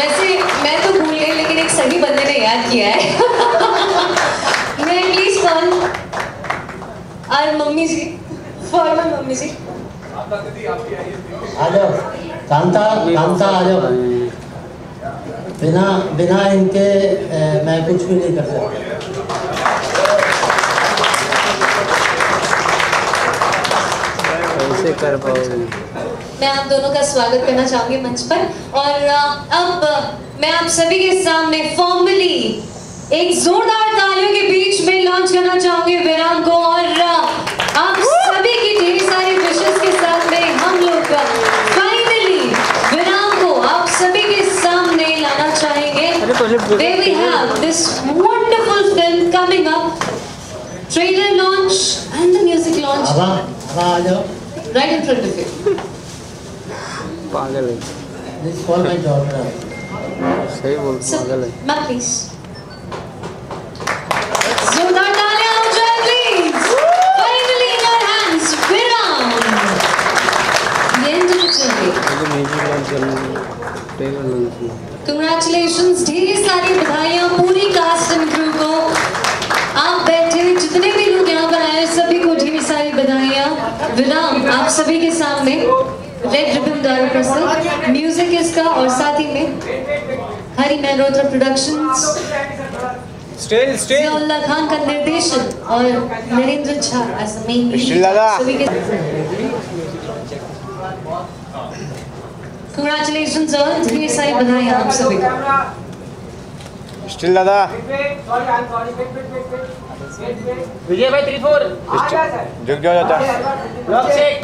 वैसे मैं तो भूल गई लेकिन एक सही बंदे ने याद किया है। मैं प्लीज कॉल और मम्मी जी, फॉर्मल मम्मी जी। आ जाओ कांता, कांता आ जाओ। बिना इनके मैं कुछ भी नहीं कर सकता। कैसे कर पाओगे? मैं आप दोनों का स्वागत करना चाहूंगी मंच पर और अब मैं आप सभी के सामने फॉर्मली एक जोरदार तालियों के बीच में लॉन्च करना चाहूंगी विराम को और आप सभी की ढेर सारी विशेष के साथ में हम लोग फाइनली विराम को आप सभी के सामने लाना चाहेंगे। There we have this wonderful film coming up, trailer launch and the music launch. अब आ जाओ। Right in front of you. पागल है। This call my daughter. सही बोल पागल है। Ma'am, please. जोरदार तालियां हो जाए please. Finally in your hands, विराम. The end of the journey. मुझे म्यूजिक लॉन्च करना है, ट्रेलर लॉन्च करना है। Congratulations, ढेर सारी बधाइयां पूरी कास्ट एंड क्रू को। आप बैठे जितने भी लोग यहाँ पर आए सभी को ढेर सारी बधाइयां। विराम आप सभी के सामने रेड रिबन द्वारा प्रस्तुत म्यूजिक इसका और साथ ही में हरी मेहरोत्रा प्रोडक्शंस, जियाउल्लाह खान का निर्देशन और Narendra Jha as the main सभी के कांग्रेचुलेशंस और ढेर सारी बधाइयां आप सभी को। स्टिल दादा विजय भाई 3-4 झुक जाओ चाचा। ब्लॉक चेक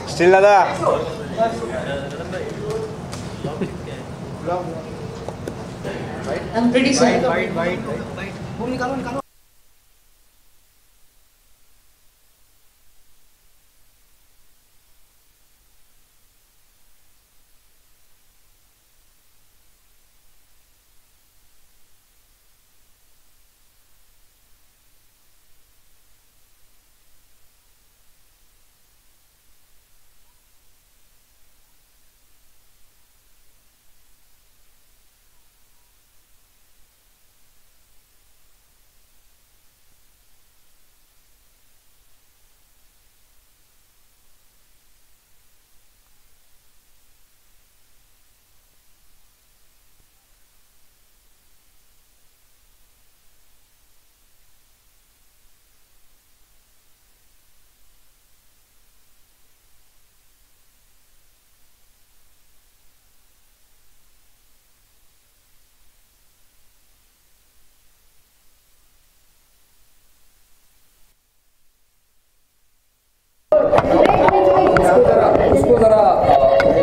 स्टिल दादा I'm pretty sorry. उसको जरा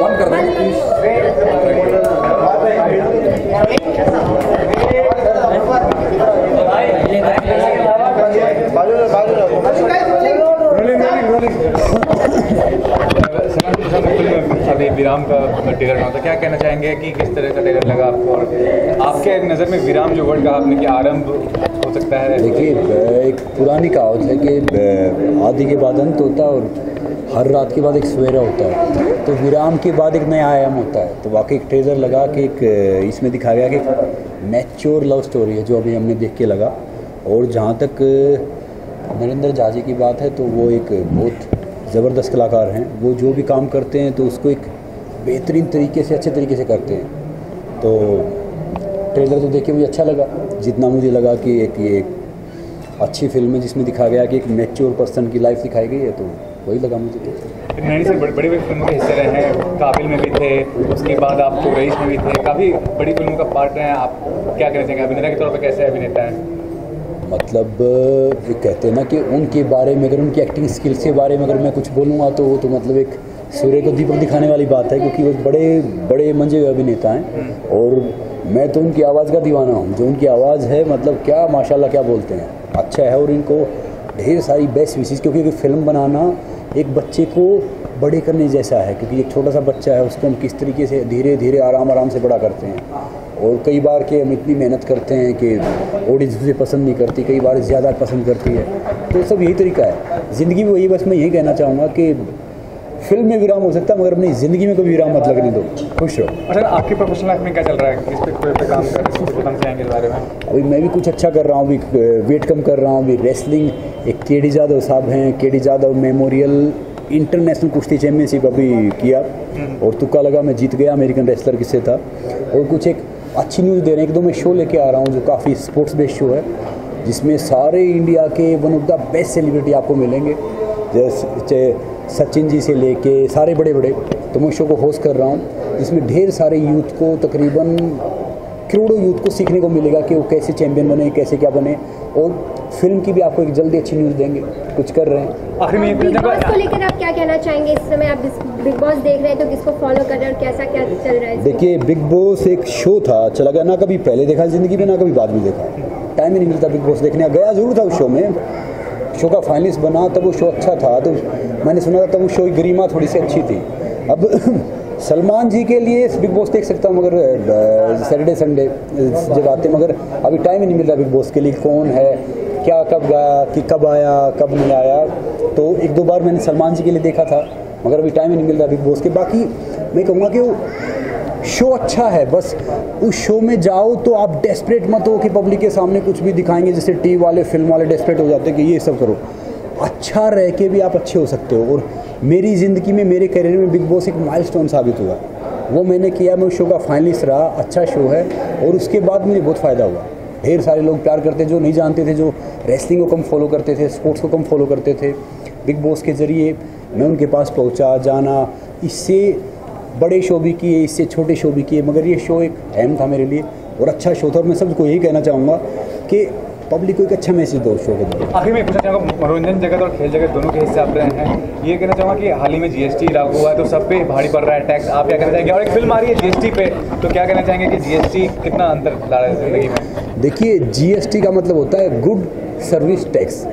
बंद कर दें प्लीज। अभी विराम का ट्रेलर ना था, क्या कहना चाहेंगे कि किस तरह का ट्रेलर लगा आपको और आपके नज़र में विराम जो वर्ड का आपने कि आरंभ हो सकता है? देखिए, एक पुरानी कहावत है कि आदि के बाद अंत होता है और हर रात के बाद एक सवेरा होता है, तो विराम के बाद एक नया आयाम होता है। तो वाकई एक ट्रेलर लगा कि एक इसमें दिखाया गया कि मैच्योर लव स्टोरी है जो अभी हमने देख के लगा। और जहाँ तक नरेंद्र झा जी की बात है तो वो एक बहुत ज़बरदस्त कलाकार हैं। वो जो भी काम करते हैं तो उसको एक बेहतरीन तरीके से अच्छे तरीके से करते हैं। तो ट्रेलर तो देख के मुझे अच्छा लगा, जितना मुझे लगा कि एक ये अच्छी फिल्म है जिसमें दिखाया गया कि एक मैच्योर पर्सन की लाइफ दिखाई गई है, तो वही लगा मुझे। नैनी सर बड़ी बड़ी फिल्मों के हिस्से रहे हैं, काबिल में भी थे, उसके बाद आप तो रईस में भी थे, काफ़ी बड़ी फिल्मों का पार्ट रहे हैं। आप क्या कहना चाहेंगे अभिनेता के तौर पर, कैसे अभिनेता हैं? मतलब ये कहते हैं ना कि उनके बारे में अगर उनकी एक्टिंग स्किल्स के बारे में अगर मैं कुछ बोलूँगा तो वो तो मतलब एक सूर्य को दीपक दिखाने वाली बात है, क्योंकि वो बड़े बड़े मंजे हुए अभिनेता हैं। और मैं तो उनकी आवाज़ का दीवाना हूँ। जो उनकी आवाज़ है मतलब क्या माशाल्लाह क्या बोलते हैं, अच्छा है। और इनको ढेर सारी बेस्ट विशेष, क्योंकि फिल्म बनाना एक बच्चे को बड़े करने जैसा है, क्योंकि एक छोटा सा बच्चा है उसको हम किस तरीके से धीरे धीरे आराम आराम से बड़ा करते हैं। और कई बार के हम इतनी मेहनत करते हैं कि ऑडियंस उसे पसंद नहीं करती, कई बार ज़्यादा पसंद करती है। तो सब यही तरीका है ज़िंदगी में। वही बस मैं यही कहना चाहूँगा कि फिल्म में विराम हो सकता है मगर अपनी ज़िंदगी में कोई विराम मत लगने दो, खुश रहो। अच्छा, आपकी प्रोफेशनल लाइफ में क्या चल रहा है, किस पे काम कर रहे हैं, कुछ बताना चाहेंगे इस बारे में? अभी मैं भी कुछ अच्छा कर रहा हूँ, अभी वेट कम कर रहा हूँ, अभी रेसलिंग, एक केडी जादव साहब हैं, केडी जादव मेमोरियल इंटरनेशनल कुश्ती चैम्पियनशिप अभी किया और तुक्का लगा मैं जीत गया, अमेरिकन रेसलर किससे था। और कुछ एक अच्छी न्यूज़ दे रहे हैं, 1-2 मैं शो लेके आ रहा हूँ जो काफ़ी स्पोर्ट्स बेस्ड शो है, जिसमें सारे इंडिया के one of the best celebrity आपको मिलेंगे, जैसे सचिन जी से लेके सारे बड़े बड़े। तो मैं शो को होस्ट कर रहा हूँ जिसमें ढेर सारे यूथ को, तकरीबन करोड़ों यूथ को सीखने को मिलेगा कि वो कैसे चैंपियन बने, कैसे क्या बने। और फिल्म की भी आपको एक जल्दी अच्छी न्यूज़ देंगे, कुछ कर रहे हैं। आखिर में बिग बॉस को लेकर आप क्या कहना चाहेंगे? इस समय आप बिग बॉस देख रहे हैं तो किसको फॉलो कर रहे हैं और कैसा क्या चल रहा है? देखिए, बिग बॉस एक शो था, चला गया, ना कभी पहले देखा ज़िंदगी में ना कभी बाद में देखा, टाइम ही नहीं मिलता बिग बॉस देखने। गया ज़रूर था उस शो में, शो का फाइनलिस्ट बना, तब वो शो अच्छा था, तो मैंने सुना था तब वो शो की गरिमा थोड़ी सी अच्छी थी। अब सलमान जी के लिए बिग बॉस देख सकता हूँ मगर सैटरडे संडे जब आते, मगर अभी टाइम ही नहीं मिल रहा बिग बॉस के लिए, कौन है क्या कब गया कि कब आया कब नहीं आया। तो 1-2 बार मैंने सलमान जी के लिए देखा था मगर अभी टाइम ही नहीं मिल रहा बिग बॉस के। बाकी मैं कहूँगा कि वो शो अच्छा है, बस उस शो में जाओ तो आप डेस्परेट मत हो कि पब्लिक के सामने कुछ भी दिखाएंगे, जैसे टीवी वाले फिल्म वाले डेस्परेट हो जाते हैं कि ये सब करो। अच्छा रह के भी आप अच्छे हो सकते हो। और मेरी ज़िंदगी में, मेरे करियर में बिग बॉस एक माइलस्टोन साबित हुआ, वो मैंने किया, मैं उस शो का फाइनलिस्ट रहा, अच्छा शो है और उसके बाद मुझे बहुत फ़ायदा हुआ। ढेर सारे लोग प्यार करते जो नहीं जानते थे, जो रेसलिंग को कम फॉलो करते थे, स्पोर्ट्स को कम फॉलो करते थे, बिग बॉस के ज़रिए मैं उनके पास पहुंचा। जाना, इससे बड़े शो भी किए, इससे छोटे शो भी किए, मगर ये शो एक अहम था मेरे लिए और अच्छा शो था। और मैं सबको यही कहना चाहूँगा कि पब्लिक को एक अच्छा मैसेज दो शो के द्वारा। आखिर में पूछना चाहूँगा, मनोरंजन जगत और खेल जगत दोनों के हिस्से आप रहे हैं, ये कहना चाहूँगा कि हाल ही में GST लागू हुआ है तो सब पे भारी पड़ रहा है टैक्स, आप क्या कहना चाहेंगे? और एक फिल्म आ रही है GST पे, तो क्या कहना चाहेंगे कि GST कितना अंतर ला रहा है ज़िंदगी में? देखिए, GST का मतलब होता है गुड सर्विस टैक्स,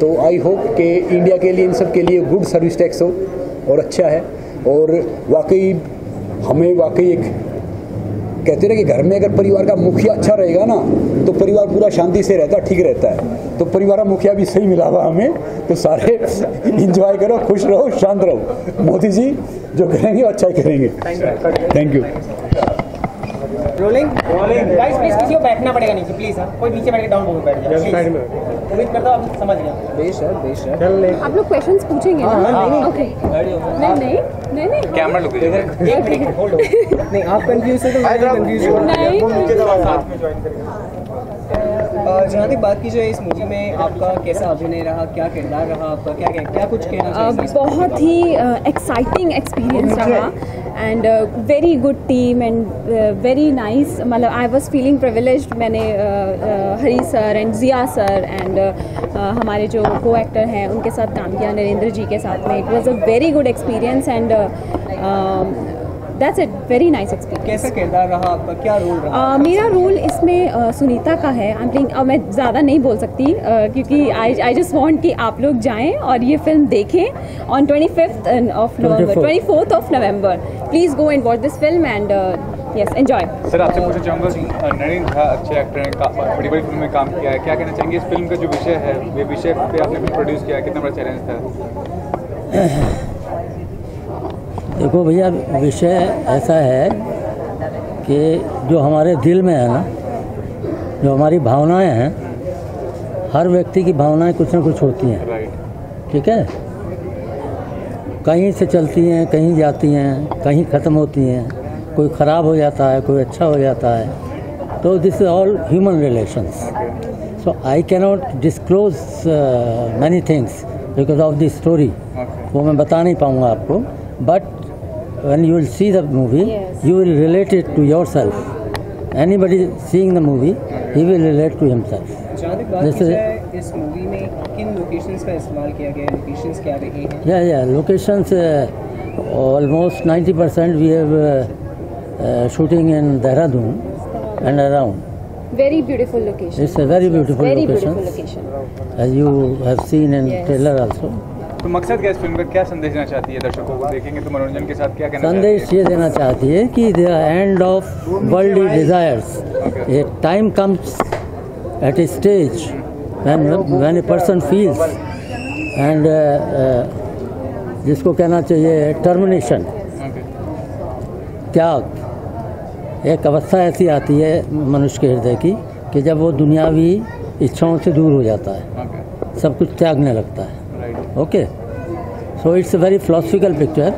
तो आई होप कि इंडिया के लिए, इन सब के लिए गुड सर्विस टैक्स हो और अच्छा है। और वाकई हमें वाकई एक कहते हैं कि घर में अगर परिवार का मुखिया अच्छा रहेगा ना तो परिवार पूरा शांति से रहता है, ठीक रहता है। तो परिवार का मुखिया भी सही मिला हुआ हमें, तो सारे इंजॉय करो, खुश रहो, शांत रहो। मोदी जी जो करेंगे अच्छा ही करेंगे। Thank you. Rolling guys, please किसी को बैठना पड़ेगा नीचे, प्लीज। कोई नीचे बैठ के डाउन बैठ जाए, उम्मीद करता हूँ आप समझ गए। बेशक आप लोग क्वेश्चन्स पूछेंगे ना? ओके, नहीं कैमरा लुक एक मिनट होल्ड नहीं, आप कंफ्यूज है तो मैं कंफ्यूज हूँ। जहाँ तक बात की जाए इस मूवी में आपका कैसा अभिनय रहा, क्या किरदार रहा आपका, क्या कुछ कहना चाहिए? बहुत ही एक्साइटिंग एक्सपीरियंस रहा and very good team and very nice. मतलब आई वाज फीलिंग प्रिविलेज्ड। मैंने Hari sir and Jiya sir and हमारे जो को एक्टर हैं उनके साथ काम किया, नरेंद्र जी के साथ में। It was a very good experience and that's it, very nice experience. कैसा किरदार रहा आपका, क्या रोल रहा? मेरा रोल इसमें सुनीता का है। आई एम प्लेइंग, मैं ज़्यादा नहीं बोल सकती क्योंकि आई जस्ट वांट कि आप लोग जाएं और ये फिल्म देखें on 24th of November, 24th of November। Please go and watch this film and yes enjoy. Sir, आपसे पूछना चाहूँगा, नरेंद्र झा अच्छे एक्टर हैं, बड़ी बड़ी फिल्म में काम किया है, क्या कहना चाहेंगे इस फिल्म का जो विषय है, ये विषय पे आपने फिल्म प्रोड्यूस किया है, कितना बड़ा चैलेंज था? देखो भैया, विषय ऐसा है कि जो हमारे दिल में है ना, जो हमारी भावनाएं हैं, हर व्यक्ति की भावनाएं कुछ ना कुछ होती हैं, ठीक है? कहीं से चलती हैं, कहीं जाती हैं, कहीं ख़त्म होती हैं, कोई ख़राब हो जाता है, कोई अच्छा हो जाता है। तो this is all human relations. So I cannot disclose many things because of this story. वो मैं बता नहीं पाऊँगा आपको, but when you will see the movie, yes, you will relate it to yourself. Anybody seeing the movie, he will relate to himself. जहाँ तक बात की जाए इस मूवी में किन लोकेशंस का इस्तेमाल किया गया है, लोकेशंस क्या रही हैं? Yeah, locations almost 90% we have shooting in Dehradun and around. Very beautiful location. It's a very beautiful Very location, beautiful location. as you have seen in Yes. trailer also. तो मकसद क्या इस फिल्म का, क्या संदेश देना चाहती है दर्शकों को? देखेंगे तो मनोरंजन के साथ क्या कहना संदेश चाहती ये देना चाहती है कि the end of worldly desires, A time comes at a stage when a person feels and जिसको कहना चाहिए टर्मिनेशन, त्याग। एक अवस्था ऐसी आती है मनुष्य के हृदय की कि जब वो दुनियावी इच्छाओं से दूर हो जाता है, सब कुछ त्यागने लगता है। Okay, so it's a very philosophical picture.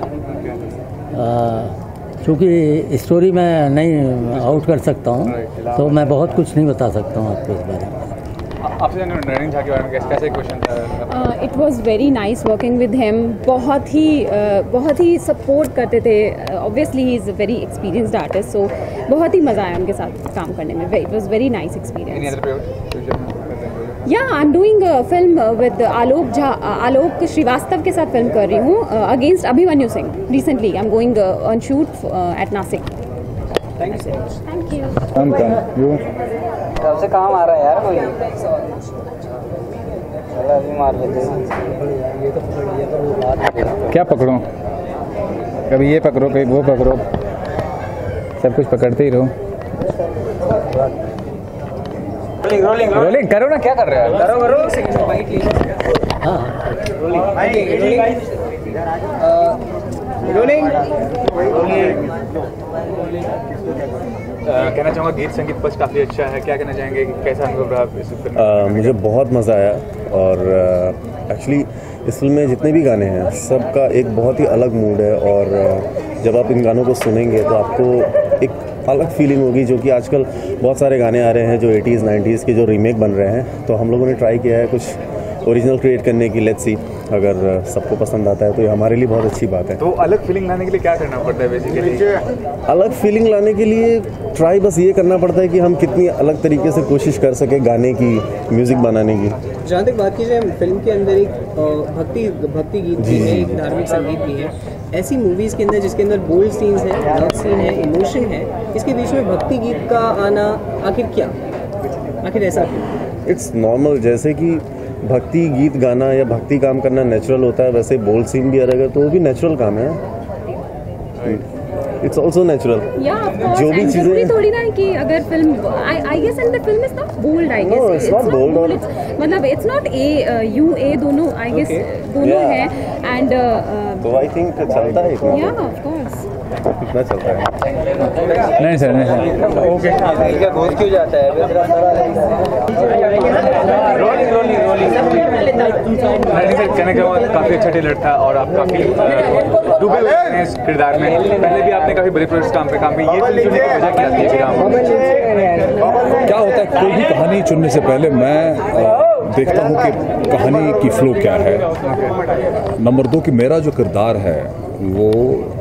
चूँकि स्टोरी मैं नहीं आउट कर सकता हूँ, तो मैं बहुत कुछ नहीं बता सकता हूँ आपको इस बारे में। आपसे नरेंद्र झा के बारे में कैसे क्वेश्चन था? It was very nice working with him. बहुत ही सपोर्ट करते थे। Obviously he is a very experienced artist, so बहुत ही मज़ा आया उनके साथ काम करने में। It was very nice experience. Yeah I am doing film with Alok Srivastava के साथ फिल्म कर रही हूँ, against Abhimanyu Singh. Recently I am going on shoot at Nashik. Thank you so much. Thank you. कब से काम आ रहा है यार कोई? चलो अभी मार लेते हैं। क्या पकड़ो? कभी ये पकड़ो, कभी वो पकड़ो, सब कुछ पकड़ते ही रहो। रोलिंग करो ना, क्या कर रहे हो? करो रोलिंग। कहना चाहूँगा गीत संगीत पक्ष काफ़ी अच्छा है, क्या कहना चाहेंगे कि कैसा अनुभव रहा इस फिल्म? मुझे बहुत मज़ा आया और एक्चुअली इस फिल्म में जितने भी गाने हैं सबका एक बहुत ही अलग मूड है, और जब आप इन गानों को सुनेंगे तो आपको एक अलग फीलिंग होगी। जो कि आजकल बहुत सारे गाने आ रहे हैं जो 80s 90s के जो रीमेक बन रहे हैं, तो हम लोगों ने ट्राई किया है कुछ ओरिजिनल क्रिएट करने की। लेट्स सी, अगर सबको पसंद आता है तो ये हमारे लिए बहुत अच्छी बात है। तो अलग फीलिंग लाने के लिए क्या करना पड़ता है बेसिकली? अलग फीलिंग लाने के लिए ट्राई बस ये करना पड़ता है कि हम कितनी अलग तरीके से कोशिश कर सके गाने की, म्यूज़िक बनाने की। जहाँ तक बात की जाए, फिल्म के अंदर एक भक्ति गीत भी है, एक धार्मिक संगीत भी है। ऐसी मूवीज़ के अंदर जिसके अंदर बोल्ड सीन्स हैं, लव सीन है, इमोशन है, इसके बीच में भक्ति गीत का आना आखिर ऐसा क्यों? It's normal. जैसे कि भक्ति गीत गाना या भक्ति काम करना नेचुरल होता है, वैसे बोल्ड सीन भी अगर तो वो भी नेचुरल काम है। It's also natural. जो भी चीज़ें थोड़ी ना है कि अगर film I guess and the film is not bold, I guess it's not bold, मतलब इट्स नॉट ए दोनों आई गेस दोनों हैं एंड तो आई थिंक चलता है इतना। या ऑफ कोर्स इतना चलता है। नहीं सर, नहीं सर। ओके, क्या घोष क्यों जाता है? कहने का काफ़ी अच्छा टेलर था और आप काफ़ी डूबे हुए हैं इस किरदार में। पहले भी आपने काफ़ी बड़े प्रोजेक्ट काम पे की, ये फिल्म चुनने की वजह क्या थी? क्या होता है, कोई भी कहानी चुनने से पहले मैं देखता हूँ कि कहानी की फ्लो क्या है। नंबर 2 कि मेरा जो किरदार है वो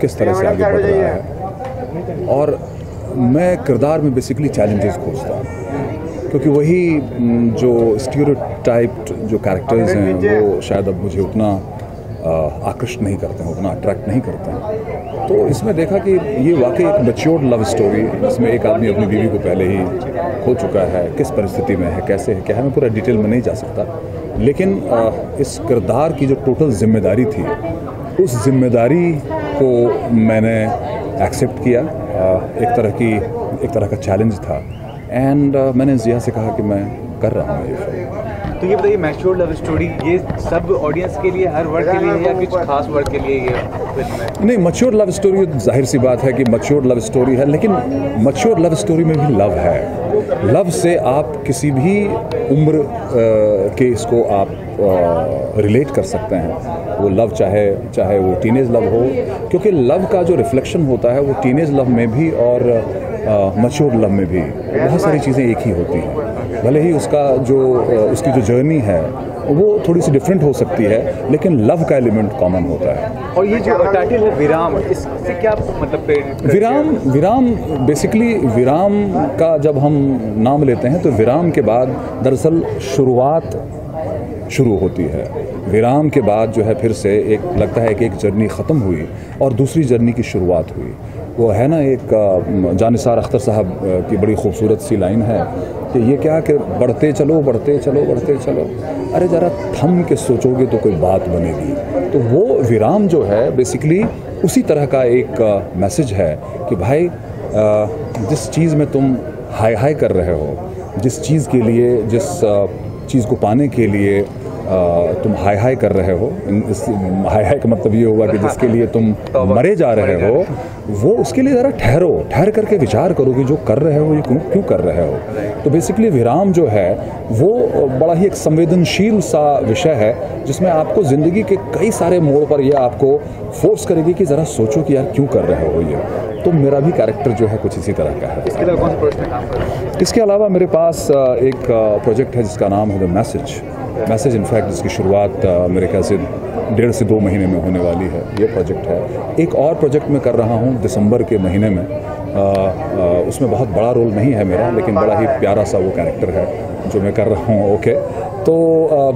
किस तरह से आगे बढ़ रहा है, और मैं किरदार में बेसिकली चैलेंजेस खोजता हूँ, क्योंकि वही जो स्टीरियोटाइप्ड जो कैरेक्टर्स हैं वो शायद अब मुझे उतना आकर्षित नहीं करते हैं, उतना अट्रैक्ट नहीं करते हैं। तो इसमें देखा कि ये वाकई एक मैच्योर्ड लव स्टोरी, जिसमें एक आदमी अपनी बीवी को पहले ही खो चुका है, किस परिस्थिति में है, कैसे है, क्या है, मैं पूरा डिटेल में नहीं जा सकता, लेकिन इस किरदार की जो टोटल जिम्मेदारी थी, उस जिम्मेदारी को मैंने एक्सेप्ट किया। एक तरह का चैलेंज था, एंड मैंने जिया से कहा कि मैं कर रहा हूँ ये फिल्म। तो ये बताइए, मैच्योर लव स्टोरी ये सब ऑडियंस के लिए, हर वर्ग के लिए या कुछ खास वर्ग के लिए ये फिल्म है? नहीं, मैच्योर लव स्टोरी जाहिर सी बात है कि मैच्योर लव स्टोरी है, लेकिन मैच्योर लव स्टोरी में भी लव है। लव से आप किसी भी उम्र के इसको आप रिलेट कर सकते हैं। वो लव चाहे वो टीनेज लव हो, क्योंकि लव का जो रिफ्लेक्शन होता है वो टीनेज लव में भी और मैच्योर लव में भी बहुत सारी चीज़ें एक ही होती हैं। भले ही उसकी जो जर्नी है वो थोड़ी सी डिफरेंट हो सकती है, लेकिन लव का एलिमेंट कॉमन होता है। और ये जो टाइटल है विराम, इससे क्या मतलब? विराम बेसिकली, विराम का जब हम नाम लेते हैं तो विराम के बाद दरअसल शुरुआत शुरू होती है। विराम के बाद जो है फिर से एक लगता है कि एक जर्नी ख़त्म हुई और दूसरी जर्नी की शुरुआत हुई। वो है ना, एक जानिसार अख्तर साहब की बड़ी खूबसूरत सी लाइन है कि ये क्या कि बढ़ते चलो बढ़ते चलो बढ़ते चलो, अरे ज़रा थम के सोचोगे तो कोई बात बनेगी। तो वो विराम जो है बेसिकली उसी तरह का एक मैसेज है कि भाई जिस चीज़ में तुम हाय हाय कर रहे हो, जिस चीज़ के लिए, जिस चीज़ को पाने के लिए तुम हाय हाय कर रहे हो, इस हाय हाय का मतलब ये हुआ कि जिसके लिए तुम मरे जा रहे हो, वो उसके लिए ज़रा ठहर करके विचार करो कि जो कर रहे हो ये क्यों कर रहे हो। तो बेसिकली विराम जो है वो बड़ा ही एक संवेदनशील सा विषय है, जिसमें आपको ज़िंदगी के कई सारे मोड़ पर यह आपको फोर्स करेगी कि ज़रा सोचो कि यार क्यों कर रहे हो ये। तो मेरा भी कैरेक्टर जो है कुछ इसी तरह का है। इसके अलावा कौन से प्रोजेक्ट में काम कर रहे हैं? इसके अलावा मेरे पास एक प्रोजेक्ट है जिसका नाम है द मैसेज इनफैक्ट जिसकी शुरुआत मेरे ख्याल से 1.5 से 2 महीने में होने वाली है। ये प्रोजेक्ट है। एक और प्रोजेक्ट मैं कर रहा हूँ दिसंबर के महीने में, उसमें बहुत बड़ा रोल नहीं है मेरा, लेकिन बड़ा ही प्यारा सा वो कैरेक्टर है जो मैं कर रहा हूँ। ओके, तो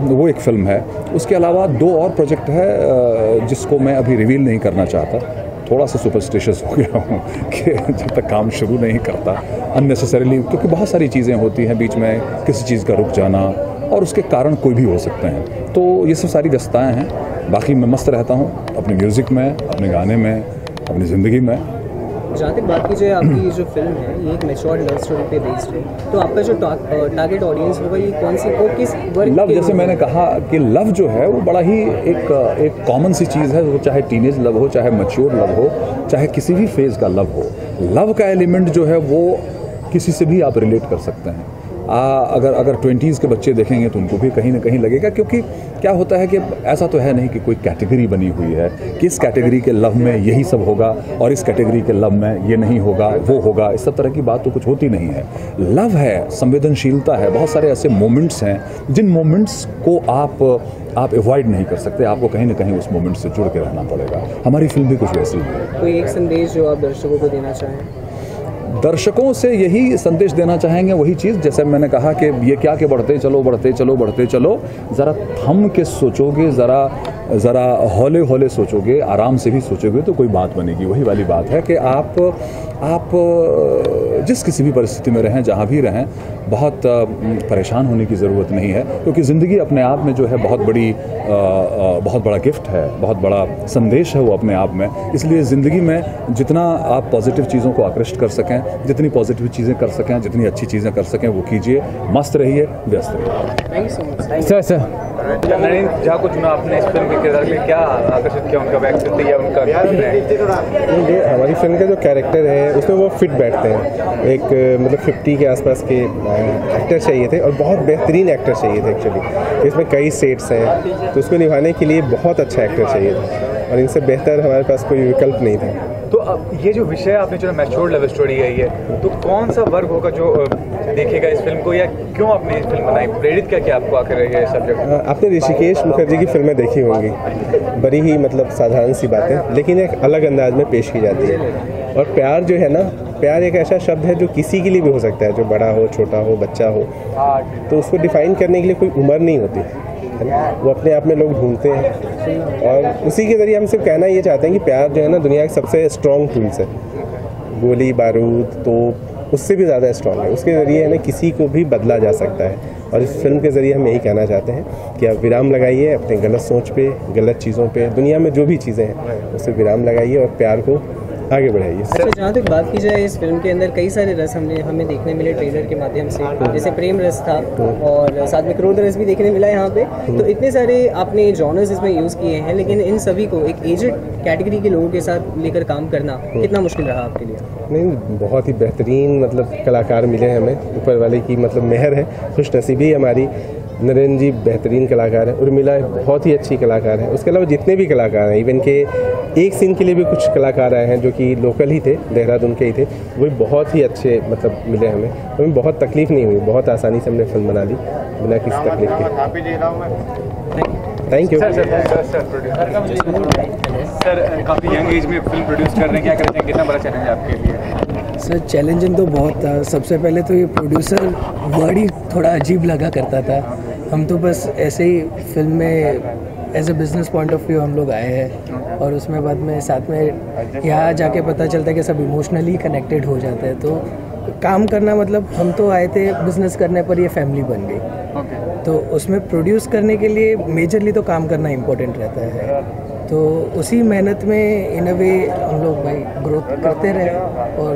वो एक फ़िल्म है। उसके अलावा 2 और प्रोजेक्ट है जिसको मैं अभी रिवील नहीं करना चाहता। थोड़ा सा सुपरस्टिशियस हो गया हूँ कि जब तक काम शुरू नहीं करता अननेसेसरीली, क्योंकि बहुत सारी चीज़ें होती हैं बीच में, किसी चीज़ का रुक जाना और उसके कारण कोई भी हो सकते हैं। तो ये सब सारी व्यस्तताएँ हैं। बाकी मैं मस्त रहता हूँ अपने म्यूज़िक में, अपने गाने में, अपनी ज़िंदगी में। जहाँ तक बात की जाए आपकी जो फिल्म है ये एक मैच्योर्ड लव स्टोरी पे बेस्ड है, तो आपका जो टारगेट ऑडियंस होगा ये कौन सी और किस वर्ग? लव, जैसे मैंने कहा कि लव जो है वो बड़ा ही एक कॉमन सी चीज़ है, वो चाहे टीनेज लव हो, चाहे मैच्योर लव हो, चाहे किसी भी फेज़ का लव हो। लव का एलिमेंट जो है वो किसी से भी आप रिलेट कर सकते हैं। अगर 20s के बच्चे देखेंगे तो उनको भी कहीं ना कहीं लगेगा, क्योंकि क्या होता है कि ऐसा तो है नहीं कि कोई कैटेगरी बनी हुई है कि इस कैटेगरी के लव में यही सब होगा और इस कैटेगरी के लव में ये नहीं होगा, वो होगा, इस सब तरह की बात तो कुछ होती नहीं है। लव है, संवेदनशीलता है, बहुत सारे ऐसे मोमेंट्स हैं जिन मोमेंट्स को आप अवॉइड नहीं कर सकते, आपको कहीं ना कहीं उस मोमेंट से जुड़ के रहना पड़ेगा। हमारी फिल्म भी कुछ वैसी है। कोई एक संदेश जो आप दर्शकों को देना चाहें? दर्शकों से यही संदेश देना चाहेंगे, वही चीज़ जैसे मैंने कहा कि ये क्या कि बढ़ते चलो, ज़रा थम के सोचोगे, ज़रा हौले हौले सोचोगे, आराम से भी सोचोगे तो कोई बात बनेगी। वही वाली बात है कि आप जिस किसी भी परिस्थिति में रहें, जहाँ भी रहें, बहुत परेशान होने की ज़रूरत नहीं है, क्योंकि ज़िंदगी अपने आप में जो है बहुत बड़ा गिफ्ट है, बहुत बड़ा संदेश है वो अपने आप में। इसलिए ज़िंदगी में जितना आप पॉजिटिव चीज़ों को आकृष्ट कर सकें, जितनी पॉजिटिव चीज़ें कर सकें, जितनी अच्छी चीज़ें कर सकें वो कीजिए। मस्त रहिए, व्यस्त रहिए। Thank you so much sir. Narendra Jha को चुना आपने इस फिल्म के किरदार में, क्या आकर्षित किया उनका व्यक्तित्व या उनका? हमारी फिल्म का जो कैरेक्टर है उसमें वो फिट बैठते हैं। एक मतलब 50 के आसपास के एक्टर चाहिए थे और बहुत बेहतरीन एक्टर चाहिए थे एक्चुअली। इसमें कई सेट्स हैं तो उसको निभाने के लिए बहुत अच्छा एक्टर चाहिए था और इनसे बेहतर हमारे पास कोई विकल्प नहीं था। तो अब ये जो विषय आपने जो मैच्योर्ड लव स्टोरी है ये, तो कौन सा वर्ग होगा जो देखेगा इस फिल्म को, या क्यों आपने इस फिल्म बनाई? प्रेरित क्या क्या आपको आकर ये सब्जेक्ट? आपने ऋषिकेश मुखर्जी की फिल्में देखी होंगी, बड़ी ही मतलब साधारण सी बातें लेकिन एक अलग अंदाज में पेश की जाती है। और प्यार जो है ना, प्यार एक ऐसा शब्द है जो किसी के लिए भी हो सकता है, जो बड़ा हो, छोटा हो, बच्चा हो, तो उसको डिफाइन करने के लिए कोई उम्र नहीं होती है ना, वो अपने आप में लोग ढूंढते हैं और उसी के ज़रिए हम सिर्फ कहना ये चाहते हैं कि प्यार जो है ना दुनिया के सबसे स्ट्रॉन्ग टूल्स है। गोली बारूद तो उससे भी ज़्यादा स्ट्रॉन्ग है, उसके ज़रिए है ना किसी को भी बदला जा सकता है। और इस फिल्म के ज़रिए हम यही कहना चाहते हैं कि आप विराम लगाइए अपने गलत सोच पे, गलत चीज़ों पे, दुनिया में जो भी चीज़ें हैं उससे विराम लगाइए और प्यार को आगे बढ़ाइए। अच्छा, जहाँ तक बात की जाए इस फिल्म के अंदर कई सारे रस हमें देखने मिले ट्रेलर के माध्यम से, जैसे प्रेम रस था और साथ में क्रोध रस भी देखने मिला यहाँ पे। तो इतने सारे आपने जॉनर्स इसमें यूज़ किए हैं, लेकिन इन सभी को एक एजेड कैटेगरी के लोगों के साथ लेकर काम करना कितना मुश्किल रहा आपके लिए? नहीं, बहुत ही बेहतरीन मतलब कलाकार मिले हैं हमें, ऊपर वाले की मतलब मेहर है, खुशनसीबी हमारी। नरेंद्र जी बेहतरीन कलाकार है, उर्मिला बहुत ही अच्छी कलाकार है। उसके अलावा जितने भी कलाकार हैं, इवन के एक सीन के लिए भी कुछ कलाकार आए हैं जो कि लोकल ही थे, देहरादून के ही थे, वो भी बहुत ही अच्छे मतलब मिले हमें बहुत तकलीफ नहीं हुई, बहुत आसानी से हमने फिल्म बना ली बिना किसी तकलीफ के। Thank you sir. काफ़ी यंग एज में फिल्म प्रोड्यूस कर रहे हैं, क्या करते हैं, कितना बड़ा चैलेंज है आपके लिए? सर चैलेंजिंग तो बहुत था। सबसे पहले तो ये प्रोड्यूसर वर्ड ही थोड़ा अजीब लगा करता था। हम तो बस ऐसे ही फिल्म में as a business point of view हम लोग आए हैं और उसमें बाद में साथ में यहाँ जाके पता चलता है कि सब इमोशनली कनेक्टेड हो जाते हैं। तो काम करना मतलब हम तो आए थे बिज़नेस करने पर ये फैमिली बन गई। तो उसमें प्रोड्यूस करने के लिए मेजरली तो काम करना इम्पोर्टेंट रहता है। तो उसी मेहनत में इन अ वे हम लोग भाई ग्रोथ करते रहे। और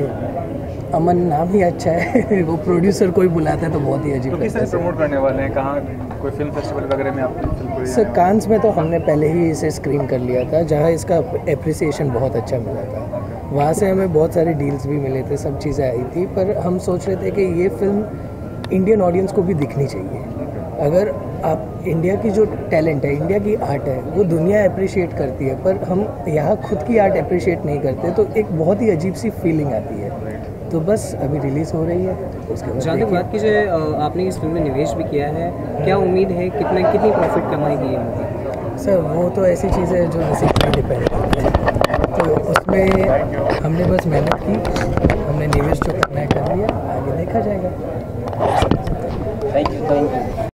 अमन नाम ही अच्छा है वो प्रोड्यूसर कोई बुलाता है तो बहुत ही अजीब तो किस तरह प्रमोट करने वाले हैं, कहाँ कोई फिल्म फेस्टिवल वगैरह में आप फिल्म को? सर कांस में तो हमने पहले ही इसे स्क्रीन कर लिया था, जहाँ इसका एप्रिसिएशन बहुत अच्छा मिला था। वहाँ से हमें बहुत सारे डील्स भी मिले थे, सब चीज़ें आई थी। पर हम सोच रहे थे कि ये फिल्म इंडियन ऑडियंस को भी दिखनी चाहिए। अगर आप इंडिया की जो टैलेंट है, इंडिया की आर्ट है, वो दुनिया अप्रिशिएट करती है, पर हम यहाँ खुद की आर्ट अप्रिशिएट नहीं करते, तो एक बहुत ही अजीब सी फीलिंग आती है। तो बस अभी रिलीज़ हो रही है, उसके बाद जहाँ तक बात कीजिए, आपने इस फिल्म में निवेश भी किया है, क्या उम्मीद है कितनी प्रॉफिट कमाएगी ये मूवी? सर वो तो ऐसी चीज़ है जो नसीब पर डिपेंड करती है, तो उसमें हमने बस मेहनत की, हमने निवेश जो करना है कर लिया, आगे देखा जाएगा। Thank you.